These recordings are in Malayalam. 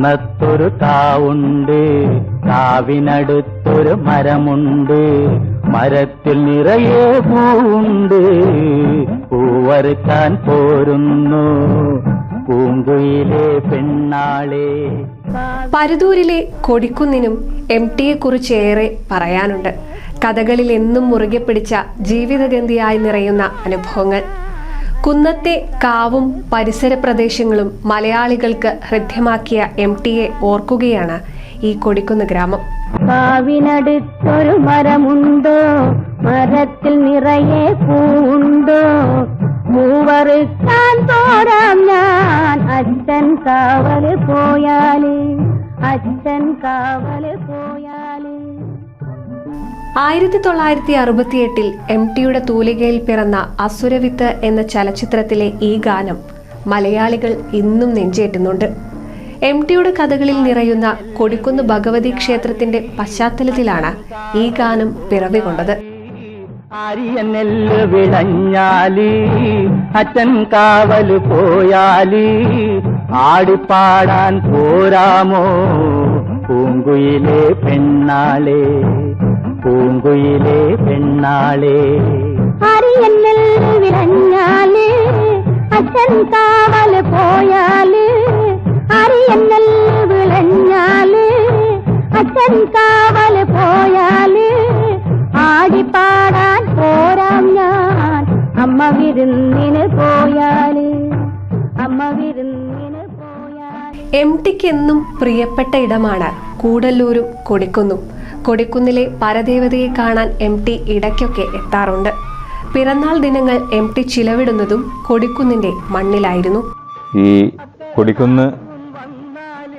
കുന്നത്തൊരു കാവുണ്ട്, കാവിനടുത്തൊരു മരമുണ്ട്, മരത്തിൽ നിറയെ പൂവുണ്ട്, പൂവറുക്കാൻ പോരുന്നു പൂങ്കുയിലെ പെണ്ണാളെ. പരുതൂരിലെ കൊടിക്കുന്നിനും MTയെ കുറിച്ച് ഏറെ പറയാനുണ്ട്. കഥകളിൽ എന്നും മുറുകെ പിടിച്ച ജീവിതഗന്ധിയായി നിറയുന്ന അനുഭവങ്ങൾ. കുന്നത്തെ കാവും പരിസര പ്രദേശങ്ങളും മലയാളികൾക്ക് ഹൃദ്യമാക്കിയ MTയെ ഓർക്കുകയാണ് ഈ കൊടിക്കുന്ന് ഗ്രാമം. കാവിനടുത്തൊരു മരമുണ്ടോ, മരത്തിൽ നിറയെ പൂവുണ്ടോ, മൂവറുക്കാൻ പോരാം ഞാൻ, അച്ഛൻ കാവല് പോയാല്, അച്ഛൻ കാവല് പോയാല്. 1968 MTയുടെ തൂലികയിൽ പിറന്ന അസുരവിത്ത് എന്ന ചലച്ചിത്രത്തിലെ ഈ ഗാനം മലയാളികൾ ഇന്നും നെഞ്ചേറ്റുന്നുണ്ട്. MTയുടെ കഥകളിൽ നിറയുന്ന കൊടിക്കുന്ന് ഭഗവതി ക്ഷേത്രത്തിന്റെ പശ്ചാത്തലത്തിലാണ് ഈ ഗാനം പിറവികൊണ്ടത്. ആര്യനെല്ല് വിളഞ്ഞാല് അച്ഛൻ കാവല് പോയാല്, ആടിപ്പാടാൻ പോരാമോ പൂങ്കുയിലെ പെണ്ണാളെ, പൂങ്കുയിലെ പെണ്ണാളെ. ആര്യനെല്ല് വിളഞ്ഞാല് അച്ഛൻ കാവല് പോയാല്, ആര്യനെല്ല് വിളഞ്ഞാല് അച്ഛൻ കാവല് പോയാല്, ആടിപ്പാടാൻ പോരാം ഞാൻ, അമ്മ വിരുന്നിന് പോയാല്, അമ്മ വിരുന്നിന് പോയാല്. MTക്ക് എന്നും പ്രിയപ്പെട്ട ഇടമാണ് കൂടല്ലൂരും കൊടിക്കുന്നും. കൊടിക്കുന്നിലെ പരദേവതയെ കാണാൻ MT ഇടയ്ക്കൊക്കെ എത്താറുണ്ട്. പിറന്നാൾ ദിനങ്ങൾ MT ചിലവിടുന്നതും കൊടിക്കുന്നിന്റെ മണ്ണിലായിരുന്നു. ഈ കൊടിക്കുന്ന്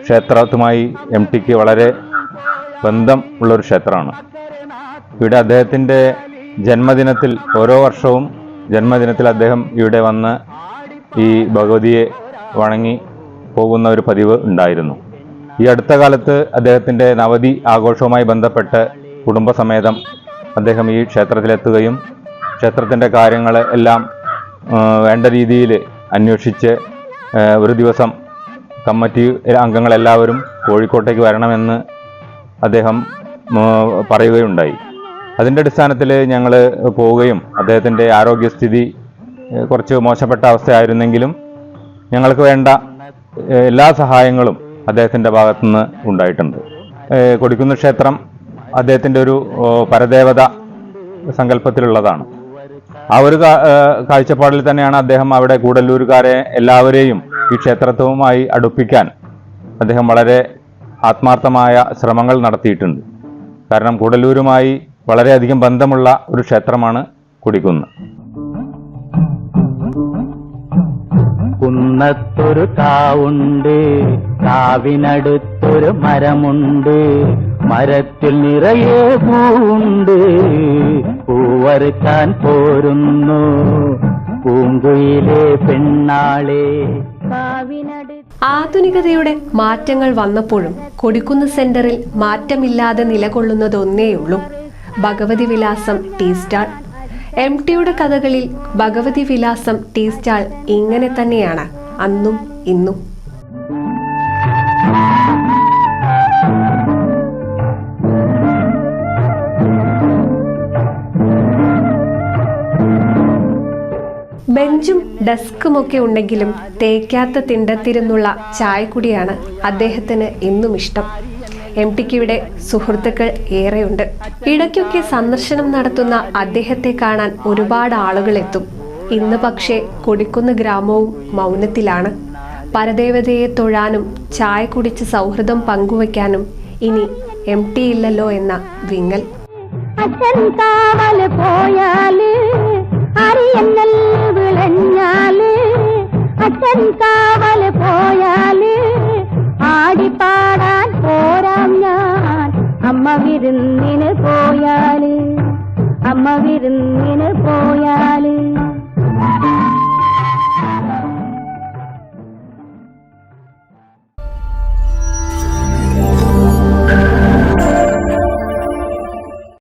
ക്ഷേത്രവുമായി MTക്ക് വളരെ ബന്ധം ഉള്ളൊരു ക്ഷേത്രമാണ്. ഇവിടെ അദ്ദേഹത്തിൻ്റെ ജന്മദിനത്തിൽ, ഓരോ വർഷവും ജന്മദിനത്തിൽ അദ്ദേഹം ഇവിടെ വന്ന് ഈ ഭഗവതിയെ വണങ്ങി പോകുന്ന ഒരു പതിവ് ഉണ്ടായിരുന്നു. ഈ അടുത്ത കാലത്ത് അദ്ദേഹത്തിൻ്റെ നവതി ആഘോഷവുമായി ബന്ധപ്പെട്ട് കുടുംബസമേതം അദ്ദേഹം ഈ ക്ഷേത്രത്തിലെത്തുകയും ക്ഷേത്രത്തിൻ്റെ കാര്യങ്ങൾ എല്ലാം വേണ്ട രീതിയിൽ അന്വേഷിച്ച് ഒരു ദിവസം കമ്മിറ്റി അംഗങ്ങളെല്ലാവരും കോഴിക്കോട്ടേക്ക് വരണമെന്ന് അദ്ദേഹം പറയുകയുണ്ടായി. അതിൻ്റെ അടിസ്ഥാനത്തിൽ ഞങ്ങൾ പോവുകയും അദ്ദേഹത്തിൻ്റെ ആരോഗ്യസ്ഥിതി കുറച്ച് മോശപ്പെട്ട അവസ്ഥയായിരുന്നെങ്കിലും ഞങ്ങൾക്ക് വേണ്ട എല്ലാ സഹായങ്ങളും അദ്ദേഹത്തിൻ്റെ ഭാഗത്തുനിന്ന് ഉണ്ടായിട്ടുണ്ട്. കൊടിക്കുന്ന് ക്ഷേത്രം അദ്ദേഹത്തിൻ്റെ ഒരു പരദേവത സങ്കല്പത്തിലുള്ളതാണ്. ആ ഒരു കാഴ്ചപ്പാടിൽ തന്നെയാണ് അദ്ദേഹം അവിടെ കൂടല്ലൂരുകാരെ എല്ലാവരെയും ഈ ക്ഷേത്രവുമായി അടുപ്പിക്കാൻ അദ്ദേഹം വളരെ ആത്മാർത്ഥമായ ശ്രമങ്ങൾ നടത്തിയിട്ടുണ്ട്. കാരണം കൂടല്ലൂരുമായി വളരെയധികം ബന്ധമുള്ള ഒരു ക്ഷേത്രമാണ് കൊടിക്കുന്ന്. കുന്നത്തൊരു കാവുണ്ട്, കാവിനടുത്തൊരു മരമുണ്ട്, മരത്തിൽ നിറയെ പൂവുണ്ട്, പൂവറുക്കാൻ പോരുന്നു പൂങ്കുയിലെ പെണ്ണാളെ. ആധുനികതയുടെ മാറ്റങ്ങൾ വന്നപ്പോഴും കൊടിക്കുന്ന് സെന്ററിൽ മാറ്റമില്ലാതെ നിലകൊള്ളുന്നതൊന്നേയുള്ളൂ: ഭഗവതി വിലാസം ടീ സ്റ്റാൾ. MTയുടെ കഥകളിൽ ഭഗവതി വിലാസം ടീ സ്റ്റാൾ ഇങ്ങനെ തന്നെയാണ് അന്നും ഇന്നും. ബെഞ്ചും ഡെസ്കുമൊക്കെ ഉണ്ടെങ്കിലും തേക്കാത്ത തിണ്ടത്തിരുന്നുള്ള ചായക്കുടിയാണ് അദ്ദേഹത്തിന് എന്നും ഇഷ്ടം. MTക്ക് ഇവിടെ സുഹൃത്തുക്കൾ ഏറെയുണ്ട്. ഇടയ്ക്കൊക്കെ സന്ദർശനം നടത്തുന്ന അദ്ദേഹത്തെ കാണാൻ ഒരുപാട് ആളുകൾ എത്തും. ഇന്ന് പക്ഷേ കൊടിക്കുന്ന് ഗ്രാമവും മൗനത്തിലാണ്. പരദേവതയെ തൊഴാനും ചായ കുടിച്ച് സൗഹൃദം പങ്കുവയ്ക്കാനും ഇനി MT ഇല്ലല്ലോ എന്ന വിങ്ങൽ. അച്ഛൻ കാവല് പോയാല്, ആര്യനെല്ല് വിളഞ്ഞാല് അച്ഛൻ കാവല് പോയാല്, ആടിപ്പാടാൻ പോരാം ഞാൻ, അമ്മ വിരുന്നിന് പോയാല്, അമ്മ വിരുന്നിന് പോയാല്.